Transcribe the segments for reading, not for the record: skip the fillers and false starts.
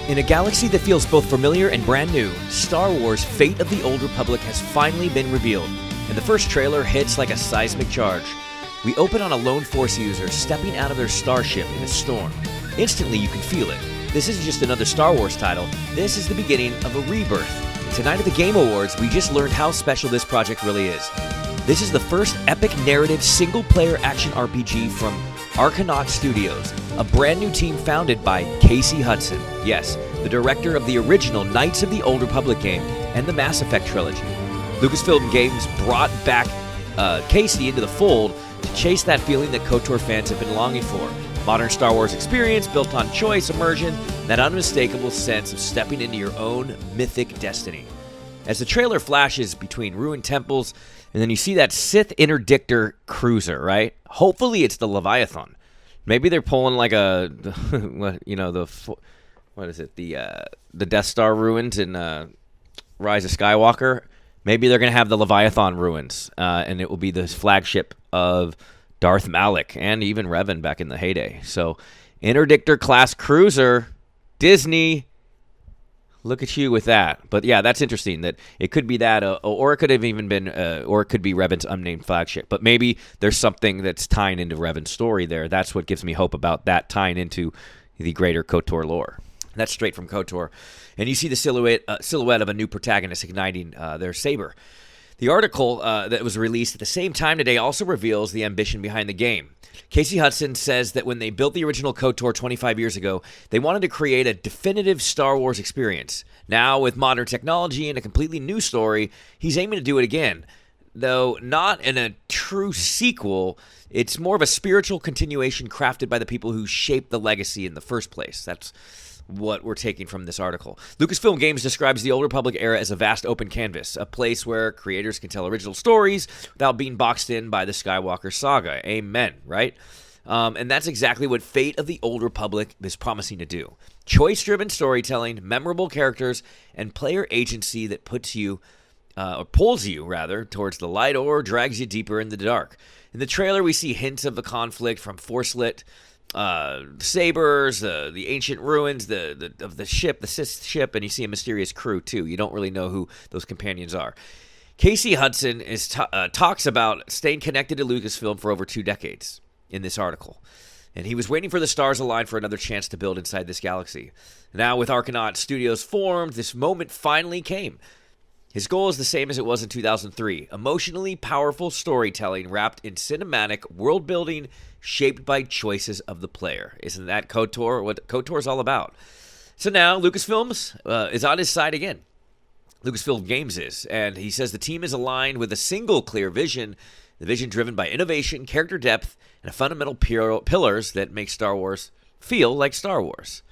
In a galaxy that feels both familiar and brand new, Star Wars Fate of the Old Republic has finally been revealed, and the first trailer hits like a seismic charge. We open on a lone Force user stepping out of their starship in a storm. Instantly you can feel it. This isn't just another Star Wars title, this is the beginning of a rebirth. And tonight at the Game Awards, we just learned how special this project really is. This is the first epic narrative single-player action RPG from Arcanaut Studios, a brand new team founded by Casey Hudson, yes, the director of the original Knights of the Old Republic game and the Mass Effect trilogy. Lucasfilm Games brought back Casey into the fold to chase that feeling that KOTOR fans have been longing for. Modern Star Wars experience built on choice, immersion, that unmistakable sense of stepping into your own mythic destiny. As the trailer flashes between ruined temples, and then you see that Sith interdictor cruiser, right? Hopefully it's the Leviathan. Maybe they're pulling like a, what is it? The Death Star ruins in Rise of Skywalker. Maybe they're going to have the Leviathan ruins, and it will be the flagship of Darth Malak and even Revan back in the heyday. So, interdictor class cruiser, Disney. Look at you with that. But yeah, that's interesting that it could be that, or it could have even been, or it could be Revan's unnamed flagship. But maybe there's something that's tying into Revan's story there. That's what gives me hope about that tying into the greater KOTOR lore. That's straight from KOTOR. And you see the silhouette of a new protagonist igniting their saber. The article that was released at the same time today also reveals the ambition behind the game. Casey Hudson says that when they built the original KOTOR 25 years ago, they wanted to create a definitive Star Wars experience. Now, with modern technology and a completely new story, he's aiming to do it again. Though not in a true sequel, it's more of a spiritual continuation crafted by the people who shaped the legacy in the first place. That's what we're taking from this article. Lucasfilm Games describes the Old Republic era as a vast open canvas, a place where creators can tell original stories without being boxed in by the Skywalker saga. Amen, right? And that's exactly what Fate of the Old Republic is promising to do. Choice-driven storytelling, memorable characters, and player agency that puts you, or pulls you, rather, towards the light or drags you deeper in the dark. In the trailer, we see hints of the conflict from Force-lit sabers, the ancient ruins of the ship, the Sith ship, and you see a mysterious crew too. You don't really know who those companions are. Casey Hudson talks about staying connected to Lucasfilm for over 2 decades in this article, and he was waiting for the stars align for another chance to build inside this galaxy. Now, with Arcanaut Studios formed, this moment finally came. His goal is the same as it was in 2003, emotionally powerful storytelling wrapped in cinematic world building shaped by choices of the player. Isn't that KOTOR? What KOTOR is all about. So now Lucasfilm is on his side again. Lucasfilm Games is, and he says the team is aligned with a single clear vision, the vision driven by innovation, character depth, and fundamental pillars that make Star Wars feel like Star Wars.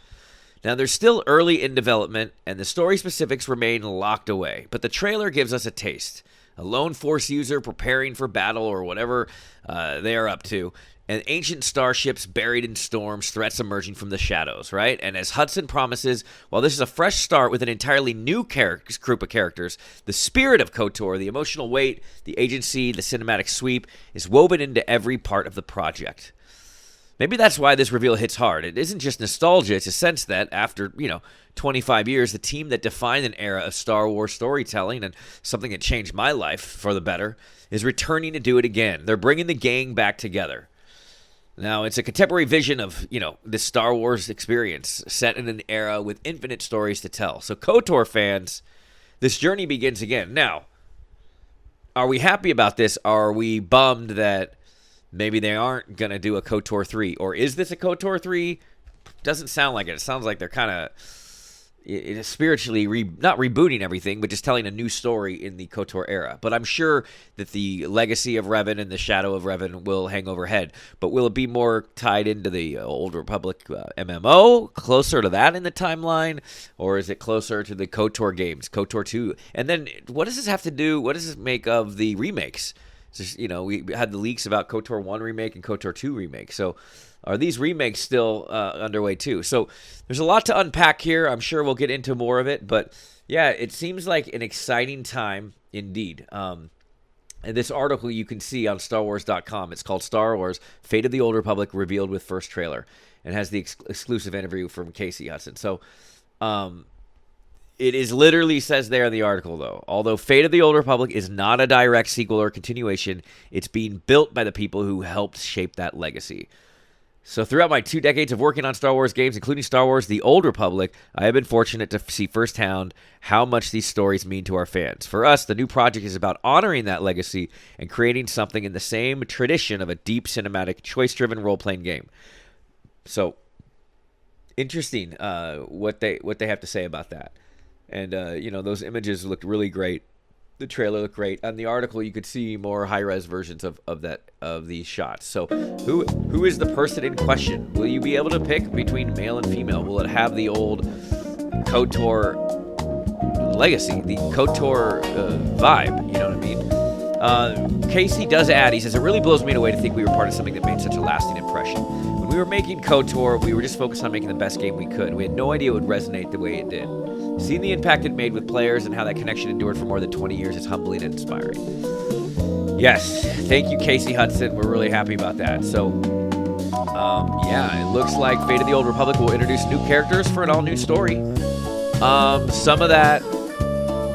Now, they're still early in development, and the story specifics remain locked away, but the trailer gives us a taste. A lone Force user preparing for battle or whatever they are up to, and ancient starships buried in storms, threats emerging from the shadows, right? And as Hudson promises, while this is a fresh start with an entirely new group of characters, the spirit of KOTOR, the emotional weight, the agency, the cinematic sweep, is woven into every part of the project. Maybe that's why this reveal hits hard. It isn't just nostalgia, it's a sense that after, 25 years, the team that defined an era of Star Wars storytelling and something that changed my life for the better is returning to do it again. They're bringing the gang back together. Now, it's a contemporary vision of, this Star Wars experience set in an era with infinite stories to tell. So, KOTOR fans, this journey begins again. Now, are we happy about this? Are we bummed that maybe they aren't going to do a KOTOR 3? Or is this a KOTOR 3? Doesn't sound like it. It sounds like they're kind of spiritually not rebooting everything, but just telling a new story in the KOTOR era. But I'm sure that the legacy of Revan and the shadow of Revan will hang overhead. But will it be more tied into the Old Republic MMO, closer to that in the timeline? Or is it closer to the KOTOR games, KOTOR 2? And then what does this have to do, what does this make of the remakes? Just, we had the leaks about KOTOR 1 remake and KOTOR 2 remake. So are these remakes still underway too? So there's a lot to unpack here. I'm sure we'll get into more of it. But yeah, it seems like an exciting time indeed. And this article you can see on StarWars.com. It's called Star Wars Fate of the Old Republic Revealed with First Trailer. And has the exclusive interview from Casey Hudson. So It is literally says there in the article, though, although Fate of the Old Republic is not a direct sequel or continuation, it's being built by the people who helped shape that legacy. So throughout my 2 decades of working on Star Wars games, including Star Wars The Old Republic, I have been fortunate to see firsthand how much these stories mean to our fans. For us, the new project is about honoring that legacy and creating something in the same tradition of a deep cinematic, choice-driven role-playing game. So, interesting what they have to say about that. And, those images looked really great. The trailer looked great. On the article, you could see more high-res versions of these shots. So who is the person in question? Will you be able to pick between male and female? Will it have the old KOTOR legacy, the KOTOR vibe? You know what I mean? Casey does add, he says, it really blows me away to think we were part of something that made such a lasting impression. When we were making KOTOR, we were just focused on making the best game we could. We had no idea it would resonate the way it did. Seeing the impact it made with players and how that connection endured for more than 20 years is humbling and inspiring. Yes, thank you, Casey Hudson. We're really happy about that. So, it looks like Fate of the Old Republic will introduce new characters for an all-new story. Some of that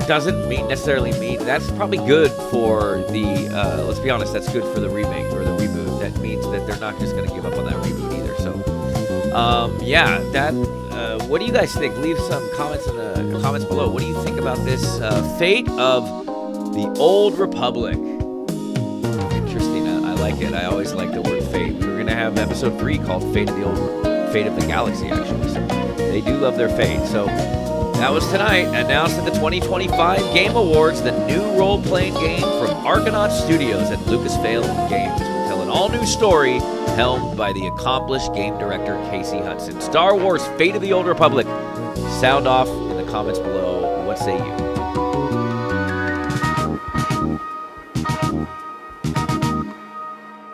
doesn't necessarily mean that's probably good for the. Let's be honest, that's good for the remake or the reboot. That means that they're not just going to give up on that reboot either. So, what do you guys think? Leave some comments in the comments below. What do you think about this Fate of the Old Republic? Interesting. I like it. I always like the word fate. We're going to have episode 3 called Fate of the Galaxy, actually. So they do love their fate. So that was tonight. Announced at the 2025 Game Awards, the new role-playing game from Arcanaut Studios at Lucasfilm Games will tell an all-new story helmed by the accomplished game director Casey Hudson. Star Wars Fate of the Old Republic. Sound off in the comments below. What say you?